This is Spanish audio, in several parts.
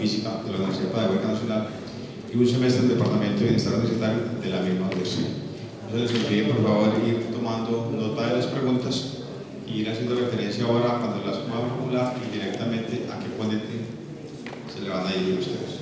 Física de la Universidad Pedagógica Nacional y un semestre del Departamento de Bienestar Universitario de la misma universidad. Entonces les pido por favor ir tomando nota de las preguntas y ir haciendo referencia ahora cuando las puedan formular y directamente a qué ponente se le van a dirigir a ustedes.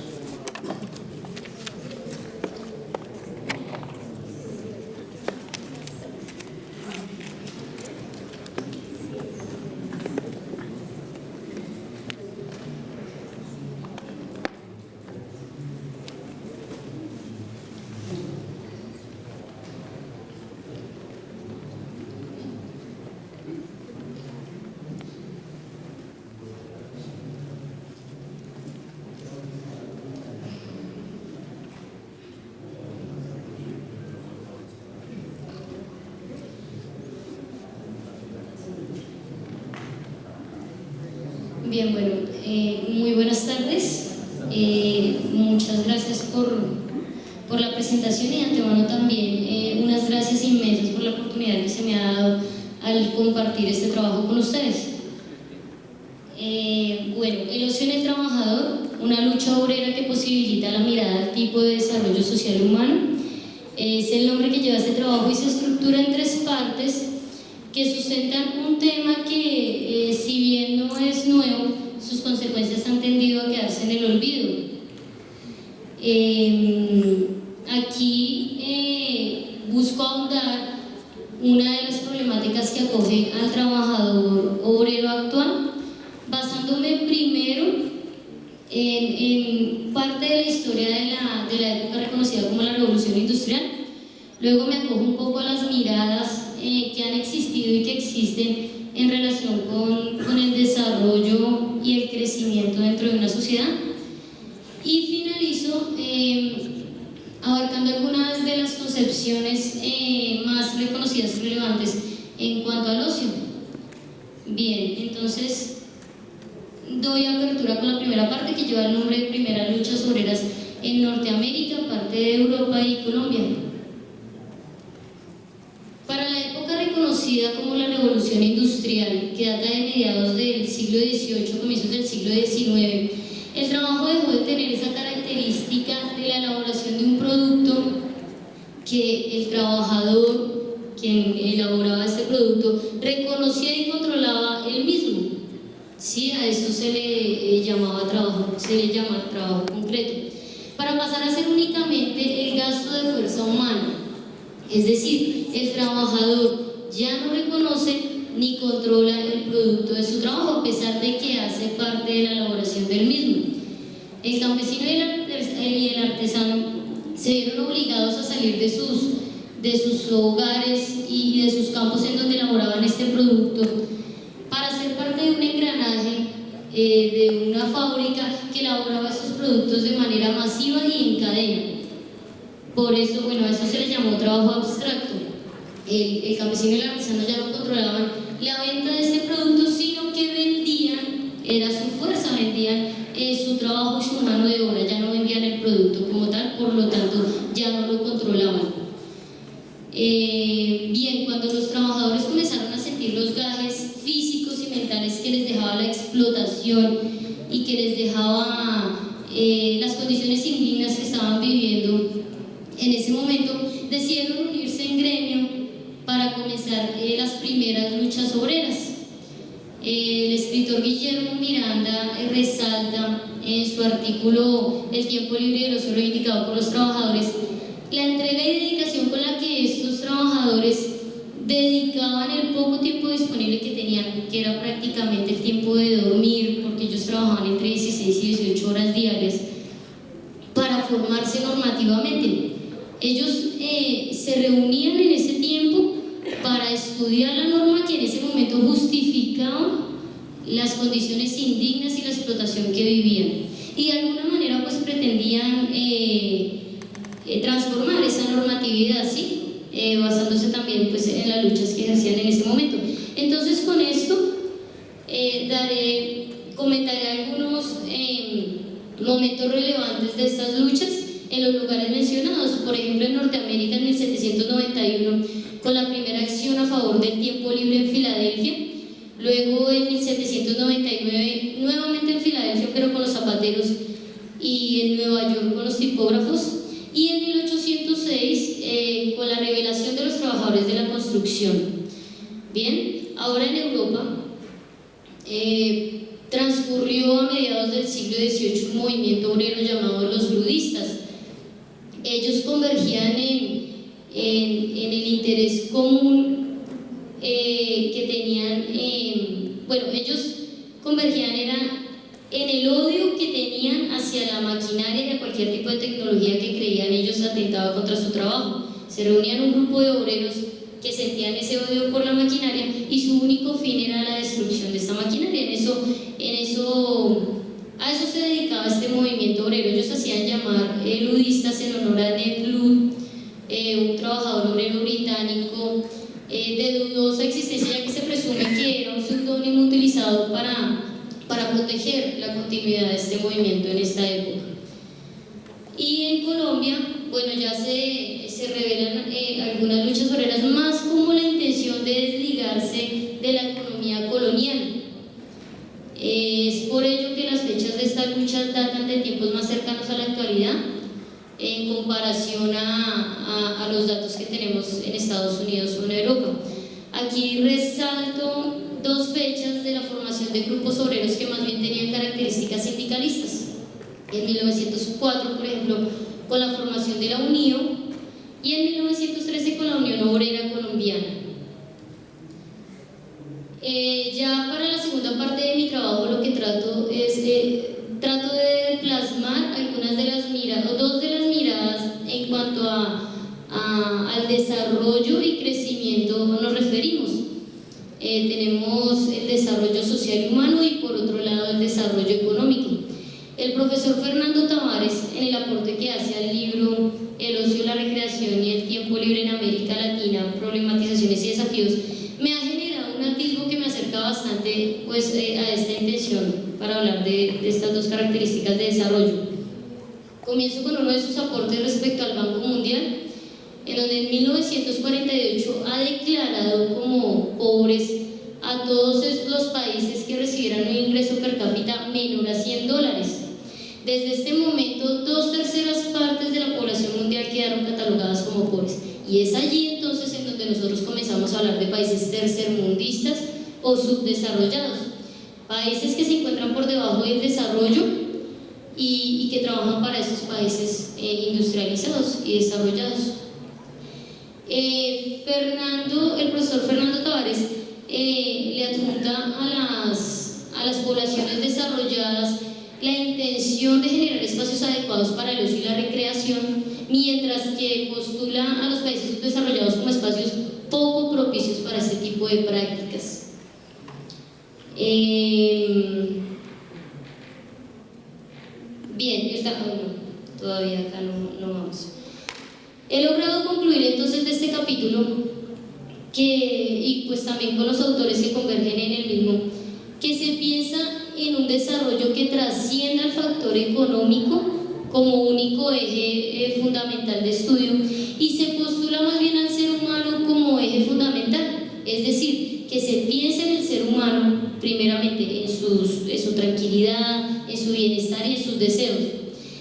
Bien, bueno, muy buenas tardes. Muchas gracias por la presentación y de antemano también unas gracias inmensas por la oportunidad que se me ha dado al compartir este trabajo con ustedes. Bueno, el ocio en el trabajador, una lucha obrera que posibilita la mirada al tipo de desarrollo social humano, es el nombre que lleva este trabajo y se estructura en 3 partes que sustentan un tema que, si bien no es nuevo, sus consecuencias han tendido a quedarse en el olvido. Aquí busco ahondar una de las problemáticas que acoge al trabajador obrero actual, basándome primero en parte de la historia de la época reconocida como la Revolución Industrial. Luego me acojo un poco a las miradas que han existido y que existen en relación con el desarrollo y el crecimiento dentro de una sociedad. Y finalizo abarcando algunas de las concepciones más reconocidas y relevantes en cuanto al ocio. Bien, entonces doy apertura con la primera parte que lleva el nombre de Primeras Luchas Obreras en Norteamérica, parte de Europa y Colombia. Para la época reconocida como la Revolución Industrial, que data de mediados del siglo XVIII, comienzos del siglo XIX, el trabajo dejó de tener esa característica de la elaboración de un producto que el trabajador, quien elaboraba este producto, reconocía y controlaba él mismo. Sí, a esto se le llama trabajo concreto, para pasar a ser únicamente el gasto de fuerza humana. Es decir, el trabajador ya no reconoce ni controla el producto de su trabajo, a pesar de que hace parte de la elaboración del mismo. El campesino y el artesano se vieron obligados a salir de sus hogares y de sus campos en donde elaboraban este producto para ser parte de un engranaje de una fábrica que elaboraba estos productos de manera masiva y en cadena. Por eso, bueno, a eso se le llamó trabajo abstracto. El campesino y el artesano ya no controlaban la venta de este producto, sino que vendían, era su fuerza, vendían su trabajo y su mano de obra, ya no vendían el producto como tal, por lo tanto ya no lo controlaban. Bien, cuando los trabajadores comenzaron a sentir los gajes físicos y mentales que les dejaba la explotación y que les dejaba las condiciones indignas que estaban viviendo en ese momento, decidieron unirse en gremio para comenzar las primeras luchas obreras. El escritor Guillermo Miranda resalta en su artículo El tiempo libre del ocio reivindicado por los trabajadores la entrega y dedicación con la que estos trabajadores dedicaban el poco tiempo disponible que tenían, que era prácticamente el tiempo de dormir, porque ellos trabajaban entre 16 y 18 horas diarias, para formarse normativamente. Ellos se reunían en ese tiempo para estudiar la norma que en ese momento justificaba las condiciones indignas y la explotación que vivían, y de alguna manera pues pretendían transformar esa normatividad, ¿sí? Basándose también pues en las luchas que ejercían en ese momento. Entonces con esto comentaré algunos momentos relevantes de estas luchas en los lugares mencionados. Por ejemplo, en Norteamérica en 1791, con la primera acción a favor del tiempo libre en Filadelfia, luego en 1799 nuevamente en Filadelfia, pero con los zapateros, y en Nueva York con los tipógrafos, y en 1806 con la revelación de los trabajadores de la construcción. Bien, ahora en Europa transcurrió a mediados del siglo XVIII un movimiento obrero llamado los ludistas. Ellos convergían en el interés común que tenían, ellos convergían en el odio que tenían hacia la maquinaria y a cualquier tipo de tecnología que creían ellos atentaba contra su trabajo. Se reunían un grupo de obreros que sentían ese odio por la maquinaria y su único fin era la destrucción de esta maquinaria. A eso se dedicaba este movimiento obrero. Ellos hacían llamar ludistas en honor a Ned Ludd, un trabajador obrero británico de dudosa existencia, ya que se presume que era un seudónimo utilizado para proteger la continuidad de este movimiento en esta época. Y en Colombia, bueno, ya se revelan algunas luchas obreras más como la intención de desligarse de la economía colonial. Es por ello que las fechas de estas luchas datan de tiempos más cercanos a la actualidad en comparación a los datos que tenemos en Estados Unidos o en Europa. Aquí resalto dos fechas de la formación de grupos obreros que más bien tenían características sindicalistas. En 1904, por ejemplo, con la formación de la UNIO, y en 1913 con la Unión Obrera Colombiana. Ya para la segunda parte de mi trabajo lo que trato es trato de plasmar algunas de las miradas, o dos de las miradas en cuanto al desarrollo y crecimiento nos referimos. Tenemos el desarrollo social y humano y por otro lado el desarrollo económico. El profesor Fernando Tavares, en el aporte que hace al libro El ocio, la recreación y el tiempo libre en América Latina, problematizaciones y desafíos, me ha generado un atisbo que me acerca bastante a esta intención para hablar de estas dos características de desarrollo. Comienzo con uno de sus aportes respecto al Banco Mundial, en donde en 1948 ha declarado como pobres a todos los países que recibieran un ingreso per cápita menor a $100. Desde este momento, 2/3 partes de la población mundial quedaron catalogadas como pobres. Y es allí entonces en donde nosotros comenzamos a hablar de países tercermundistas o subdesarrollados. Países que se encuentran por debajo del desarrollo y que trabajan para estos países industrializados y desarrollados. El profesor Fernando Tavares le adjunta a las poblaciones desarrolladas la intención de generar espacios adecuados para el ocio y la recreación, mientras que postula a los países subdesarrollados como espacios poco propicios para este tipo de prácticas. Bien, todavía acá no vamos. He logrado concluir entonces de este capítulo y pues también con los autores que convergen en el mismo, que se piensa en un desarrollo que trascienda el factor económico como único eje fundamental de estudio y se postula más bien al ser humano como eje fundamental, es decir, que se piense en el ser humano primeramente en su tranquilidad, en su bienestar y en sus deseos,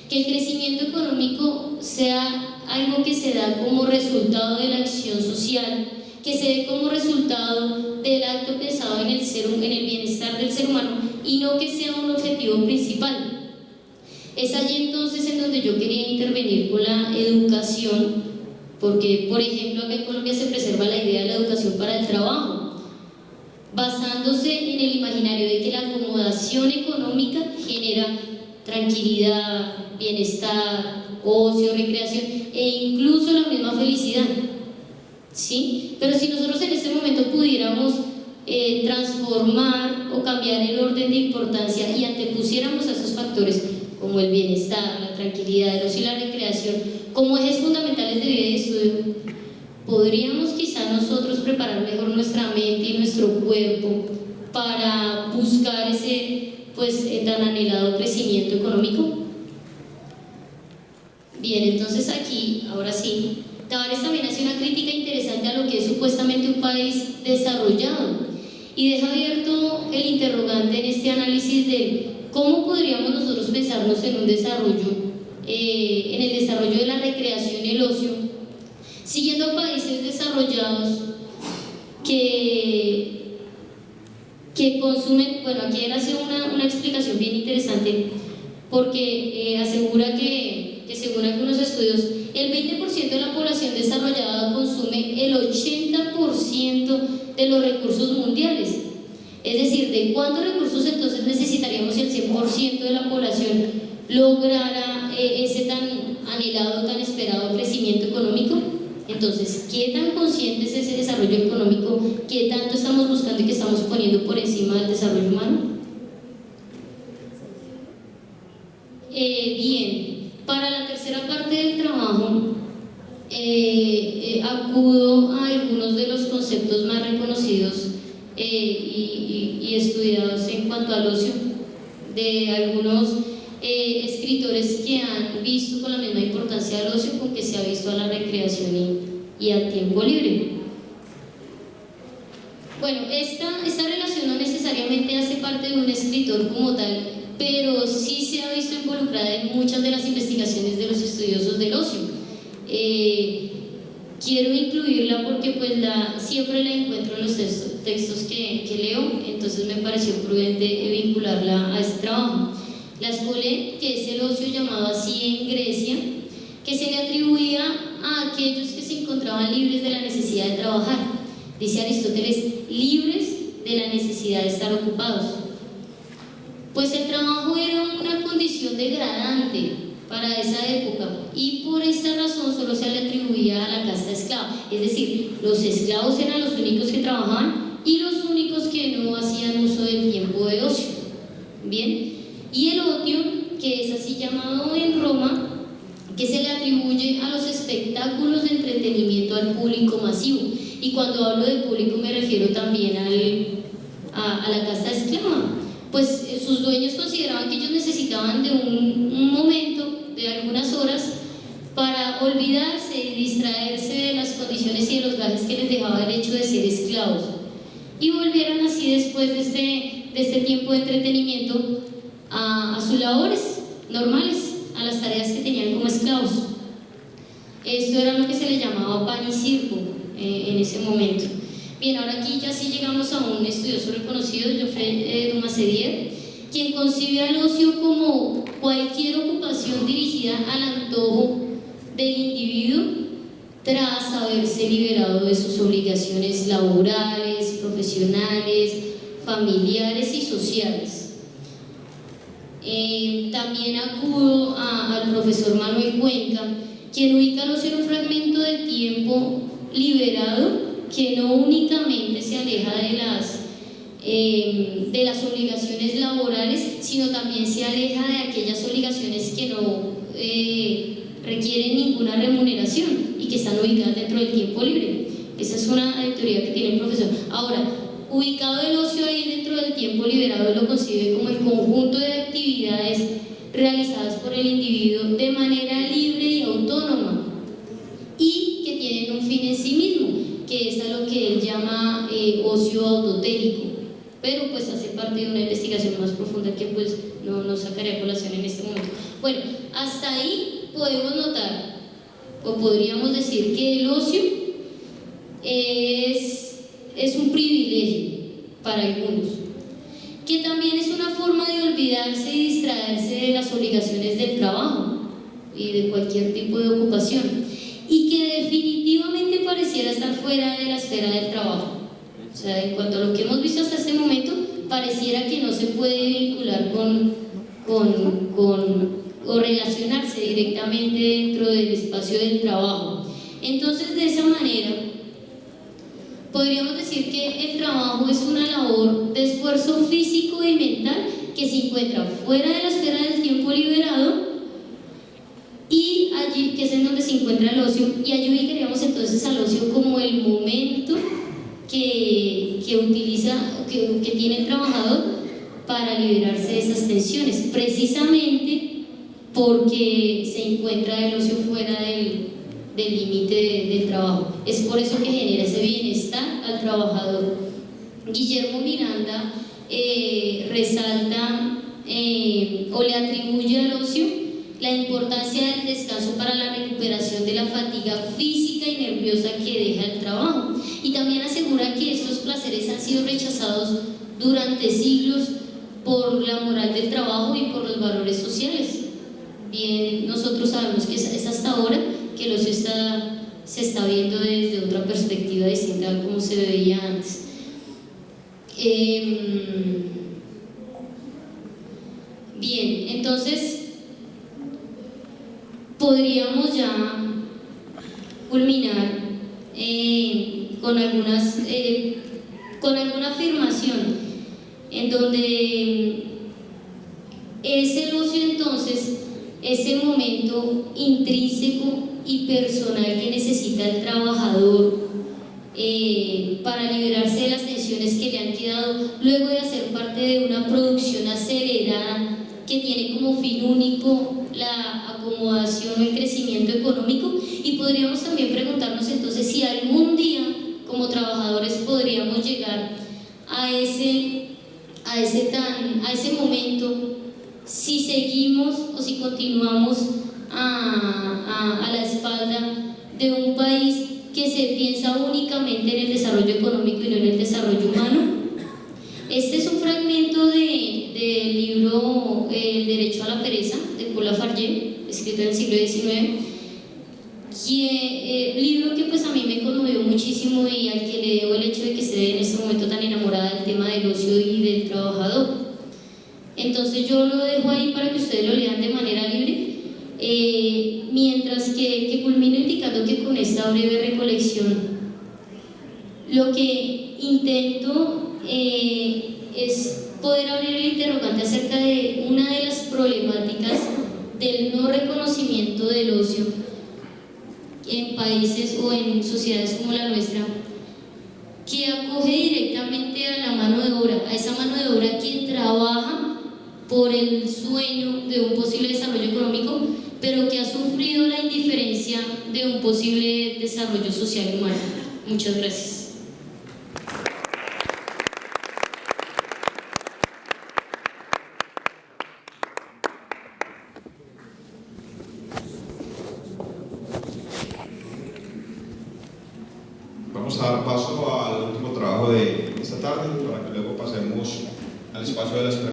que el crecimiento económico sea algo que se da como resultado de la acción social, que se dé como resultado del acto pensado en el bienestar del ser humano y no que sea un objetivo principal. Es allí entonces en donde yo quería intervenir con la educación, porque por ejemplo acá en Colombia se preserva la idea de la educación para el trabajo, basándose en el imaginario de que la acomodación económica genera tranquilidad, bienestar, ocio, recreación e incluso la misma felicidad. ¿Sí? Pero si nosotros en este momento pudiéramos transformar o cambiar el orden de importancia y antepusiéramos a estos factores como el bienestar, la tranquilidad, el ocio y la recreación como ejes fundamentales de vida y estudio, podríamos quizá nosotros preparar mejor nuestra mente y nuestro cuerpo para buscar ese tan anhelado crecimiento económico. Bien, entonces aquí, ahora sí, Tavares también hace una crítica interesante a lo que es supuestamente un país desarrollado y deja abierto el interrogante en este análisis de cómo podríamos nosotros pensarnos en un desarrollo, en el desarrollo de la recreación y el ocio, siguiendo países desarrollados que consumen. Bueno, aquí él hace una explicación bien interesante, porque asegura que según algunos estudios, el 20% de la población desarrollada consume el 80% de los recursos mundiales. Es decir, ¿de cuántos recursos entonces necesitaríamos si el 100% de la población lograra ese tan anhelado, tan esperado crecimiento económico? Entonces, ¿qué tan consciente es ese desarrollo económico? ¿Qué tanto estamos buscando y que estamos poniendo por encima del desarrollo humano? Bien, para la tercera parte del trabajo, acudo a algunos de los conceptos más reconocidos y estudiados en cuanto al ocio, de algunos escritores que han visto con la misma importancia al ocio con que se ha visto a la recreación y al tiempo libre. Bueno, esta relación no necesariamente hace parte de un escritor como tal, pero sí se ha visto involucrada en muchas de las investigaciones de los estudiosos del ocio. Quiero incluirla porque pues siempre la encuentro en los textos que leo, entonces me pareció prudente vincularla a este trabajo. La escolé, que es el ocio llamado así en Grecia, que se le atribuía a aquellos que se encontraban libres de la necesidad de trabajar. Dice Aristóteles, libres de la necesidad de estar ocupados. Pues el trabajo era una condición degradante para esa época y por esta razón solo se le atribuía a la casta esclava. Es decir, los esclavos eran los únicos que trabajaban y los únicos que no hacían uso del tiempo de ocio. Bien, y el ocio, que es así llamado en Roma, que se le atribuye a los espectáculos de entretenimiento al público masivo. Y cuando hablo de público me refiero también a la casta esclava. Pues sus dueños consideraban que ellos necesitaban de un momento, de algunas horas, para olvidarse y distraerse de las condiciones y de los gajes que les dejaba el hecho de ser esclavos. Y volvieran así después de este tiempo de entretenimiento a sus labores normales, a las tareas que tenían como esclavos. Esto era lo que se le llamaba pan y circo en ese momento. Bien, ahora aquí ya sí llegamos a un estudioso reconocido, Geoffrey Dumas-Sédier, quien concibe al ocio como cualquier ocupación dirigida al antojo del individuo tras haberse liberado de sus obligaciones laborales, profesionales, familiares y sociales. También acudo al profesor Manuel Cuenca, quien ubica al ocio en un fragmento del tiempo liberado que no únicamente se aleja de las obligaciones laborales, sino también se aleja de aquellas obligaciones que no requieren ninguna remuneración y que están ubicadas dentro del tiempo libre. Esa es una teoría que tiene el profesor. Ahora, ubicado el ocio ahí dentro del tiempo liberado, lo concibe como el conjunto de actividades realizadas por el individuo de manera libre y autónoma y que tienen un fin en sí mismo, que es a lo que él llama ocio autotélico, pero pues hace parte de una investigación más profunda que pues no sacaré a colación en este momento. Bueno, hasta ahí podemos notar, o podríamos decir que el ocio es un privilegio para algunos, que también es una forma de olvidarse y distraerse de las obligaciones del trabajo y de cualquier tipo de ocupación, y que definitivamente pareciera estar fuera de la esfera del trabajo. O sea, en cuanto a lo que hemos visto hasta este momento, pareciera que no se puede vincular o relacionarse directamente dentro del espacio del trabajo. Entonces, de esa manera, podríamos decir que el trabajo es una labor de esfuerzo físico y mental que se encuentra fuera de la esfera del tiempo liberado, y allí, que es en donde se encuentra el ocio, y allí ubicaríamos entonces al ocio como el momento que utiliza, que tiene el trabajador para liberarse de esas tensiones, precisamente porque se encuentra el ocio fuera del límite del trabajo. Es por eso que genera ese bienestar al trabajador. Guillermo Miranda resalta o le atribuye al ocio la importancia del descanso para la recuperación de la fatiga física y nerviosa que deja el trabajo, y también asegura que estos placeres han sido rechazados durante siglos por la moral del trabajo y por los valores sociales. Bien, nosotros sabemos que es hasta ahora que el ocio se está viendo desde otra perspectiva distinta a como se veía antes. Bien, entonces podríamos ya culminar con alguna afirmación en donde es el ocio entonces ese momento intrínseco y personal que necesita el trabajador para liberarse de las tensiones que le han quedado luego de hacer parte de una producción acelerada que tiene como fin único la acomodación o el crecimiento económico. Y podríamos también preguntarnos entonces si algún día como trabajadores podríamos llegar a ese momento, si seguimos o si continuamos a la espalda de un país que se piensa únicamente en el desarrollo económico y no en el desarrollo humano. Este es un fragmento del libro El derecho a la pereza, de Paul Lafargue, escrito en el siglo XIX, libro que pues a mí me conmovió muchísimo y al que le debo el hecho de que esté en este momento tan enamorada del tema del ocio y del trabajador. Entonces yo lo dejo ahí para que ustedes lo lean de manera libre, mientras que culmino indicando que con esta breve recolección lo que intento es poder abrir el interrogante acerca de una de las problemáticas del no reconocimiento del ocio en países o en sociedades como la nuestra, que acoge directamente a la mano de obra, a esa mano de obra que trabaja por el sueño de un posible desarrollo económico, pero que ha sufrido la indiferencia de un posible desarrollo social humano. Muchas gracias. Vamos a dar paso al último trabajo de esta tarde para que luego pasemos al espacio de las preguntas.